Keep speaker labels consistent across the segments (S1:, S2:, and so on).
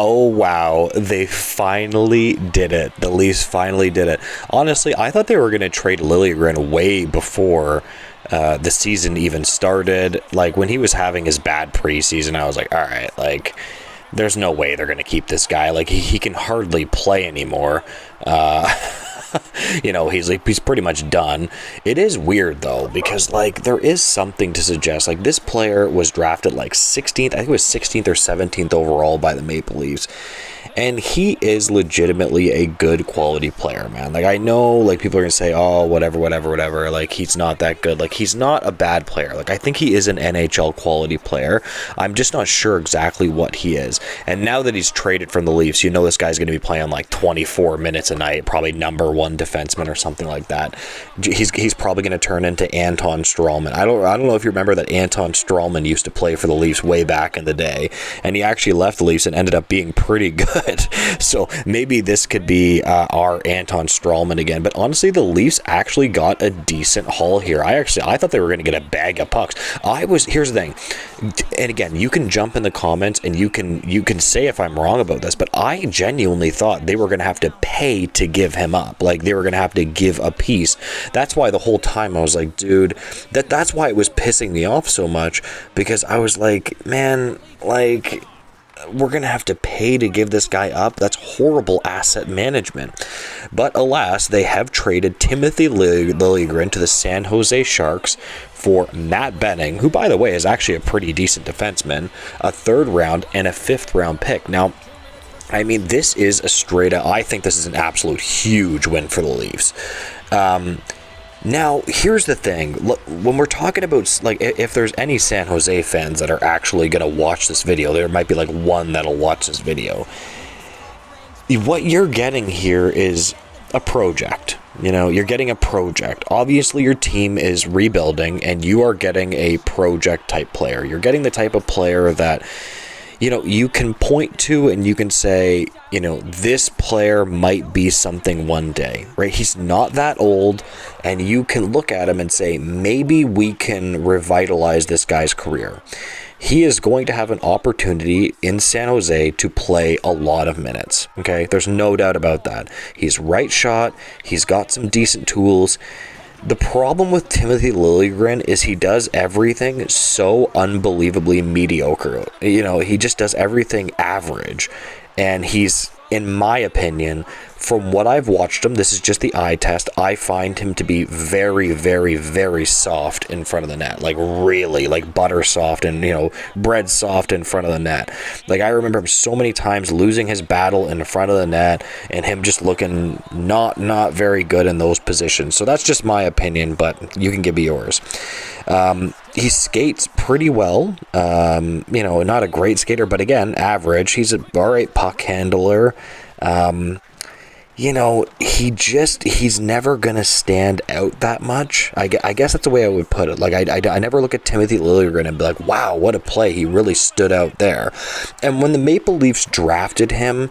S1: Oh, wow. They finally did it. The Leafs finally did it. Honestly, I thought they were going to trade Liljegren way before the season even started. Like, when he was having his bad preseason, I was like, all right, like, there's no way they're going to keep this guy. Like, he can hardly play anymore. He's pretty much done. It is weird though, because like there is something to suggest like this player was drafted like 16th, I think it was 16th or 17th overall by the Maple Leafs. And he is legitimately a good quality player, man. Like, I know, like, people are going to say, oh, whatever. Like, he's not that good. Like, he's not a bad player. Like, I think he is an NHL quality player. I'm just not sure exactly what he is. And now that he's traded from the Leafs, you know this guy's going to be playing, like, 24 minutes a night, probably number one defenseman or something like that. He's probably going to turn into Anton Strawman. I don't know if you remember that Anton Strawman used to play for the Leafs way back in the day. And he actually left the Leafs and ended up being pretty good. So maybe this could be our Anton Strawman again. But honestly, the Leafs actually got a decent haul here. I thought they were going to get a bag of pucks. Here's the thing, and again, you can jump in the comments and you can say if I'm wrong about this, but I genuinely thought they were going to have to pay to give him up. Like, they were going to have to give a piece. That's why the whole time I was like, dude, that's why it was pissing me off so much, because I was like, man, like, we're going to have to pay to give this guy up. That's horrible asset management. But alas, they have traded Timothy Liljegren to the San Jose Sharks for Matt Benning, who, by the way, is actually a pretty decent defenseman, a 3rd round and a 5th round pick. Now, I mean, this is a straight up, I think this is an absolute huge win for the Leafs. Now, here's the thing. Look, when we're talking about, like, if there's any San Jose fans that are actually going to watch this video, there might be, like, one that'll watch this video. What you're getting here is a project. You know, you're getting a project. Obviously, your team is rebuilding, and you are getting a project-type player. You're getting the type of player that, you know, you can point to and you can say, you know, this player might be something one day, right? He's not that old, and you can look at him and say, maybe we can revitalize this guy's career. He is going to have an opportunity in San Jose to play a lot of minutes, okay? There's no doubt about that. He's right shot. He's got some decent tools. The problem with Timothy Liljegren is he does everything so unbelievably mediocre. You know, he just does everything average. And he's, in my opinion, from what I've watched him, this is just the eye test, I find him to be very, very, very soft in front of the net. Like, really, like butter soft and, you know, bread soft in front of the net. Like, I remember him so many times losing his battle in front of the net and him just looking not very good in those positions. So that's just my opinion, but you can give me yours. He skates pretty well. You know, not a great skater, but again, average. He's a all right puck handler. You know, he's never going to stand out that much. I guess that's the way I would put it. Like, I never look at Timothy Liljegren and be like, wow, what a play. He really stood out there. And when the Maple Leafs drafted him,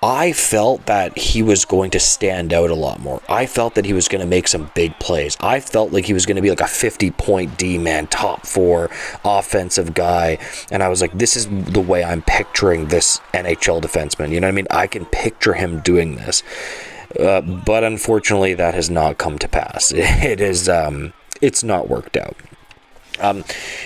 S1: I felt that he was going to stand out a lot more. I felt that he was going to make some big plays. I felt like he was going to be like a 50-point D-man, top 4 offensive guy. And I was like, this is the way I'm picturing this NHL defenseman. You know what I mean? I can picture him doing this. But unfortunately, that has not come to pass. It's not worked out.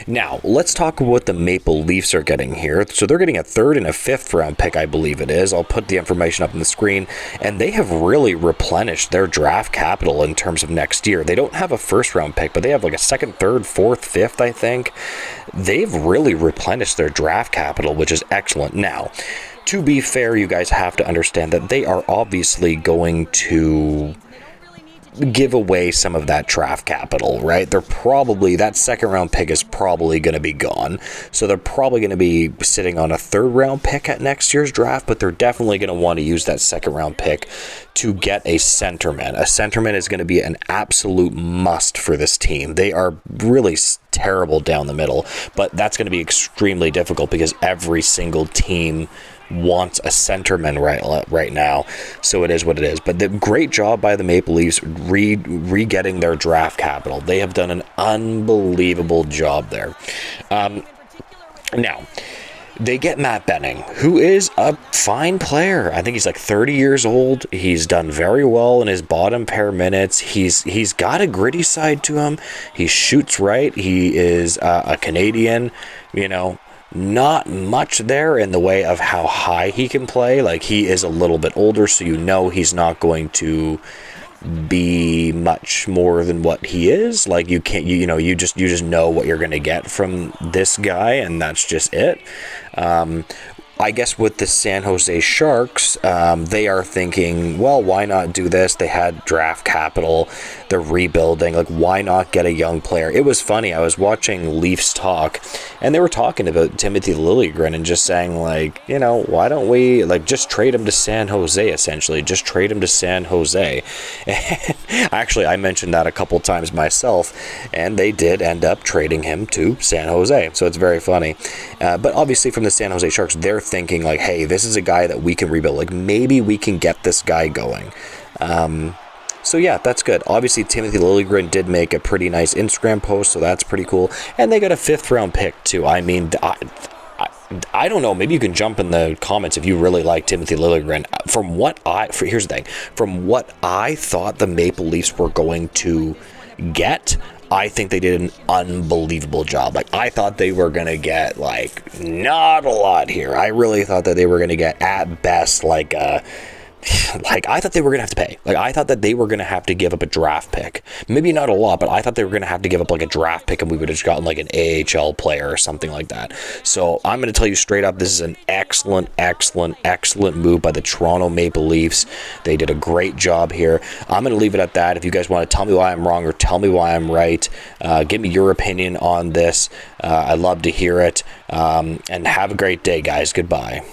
S1: Now, let's talk about what the Maple Leafs are getting here. So they're getting a 3rd and a 5th round pick, I believe it is. I'll put the information up on the screen. And they have really replenished their draft capital in terms of next year. They don't have a 1st round pick, but they have like a 2nd, 3rd, 4th, 5th, I think. They've really replenished their draft capital, which is excellent. Now, to be fair, you guys have to understand that they are obviously going to give away some of that draft capital, right? That 2nd round pick is probably going to be gone. So they're probably going to be sitting on a 3rd round pick at next year's draft, but they're definitely going to want to use that 2nd round pick to get a centerman. A centerman is going to be an absolute must for this team. They are really terrible down the middle, but that's going to be extremely difficult because every single team wants a centerman right now, so it is what it is. But the great job by the Maple Leafs re-getting their draft capital. They have done an unbelievable job there. Now, they get Matt Benning, who is a fine player. I think he's like 30 years old. He's done very well in his bottom pair minutes. He's got a gritty side to him. He shoots right. He is a Canadian, you know. Not much there in the way of how high he can play. Like, he is a little bit older, so you know he's not going to be much more than what he is. Like, you can't, you just know what you're going to get from this guy, and that's just it. I guess with the San Jose Sharks, they are thinking, well, why not do this? They had draft capital. They're rebuilding. Like, why not get a young player? It was funny. I was watching Leafs talk, and they were talking about Timothy Liljegren and just saying, like, why don't we, like, just trade him to San Jose, essentially. Just trade him to San Jose. And actually, I mentioned that a couple times myself, and they did end up trading him to San Jose. So it's very funny. But obviously, from the San Jose Sharks, they're thinking, like, hey, this is a guy that we can rebuild. Like, maybe we can get this guy going. So yeah, that's good. Obviously, Timothy Liljegren did make a pretty nice Instagram post, so that's pretty cool. And they got a 5th round pick too. I mean, I don't know. Maybe you can jump in the comments if you really like Timothy Liljegren. Here's the thing. From what I thought the Maple Leafs were going to get, I think they did an unbelievable job. Like, I thought they were going to get, like, not a lot here. I really thought that they were going to get, at best, like I thought they were going to have to pay. Like, I thought that they were going to have to give up a draft pick. Maybe not a lot, but I thought they were going to have to give up, like, a draft pick, and we would have just gotten, like, an AHL player or something like that. So I'm going to tell you straight up, this is an excellent, excellent, excellent move by the Toronto Maple Leafs. They did a great job here. I'm going to leave it at that. If you guys want to tell me why I'm wrong or tell me why I'm right, give me your opinion on this. I'd love to hear it. And have a great day, guys. Goodbye.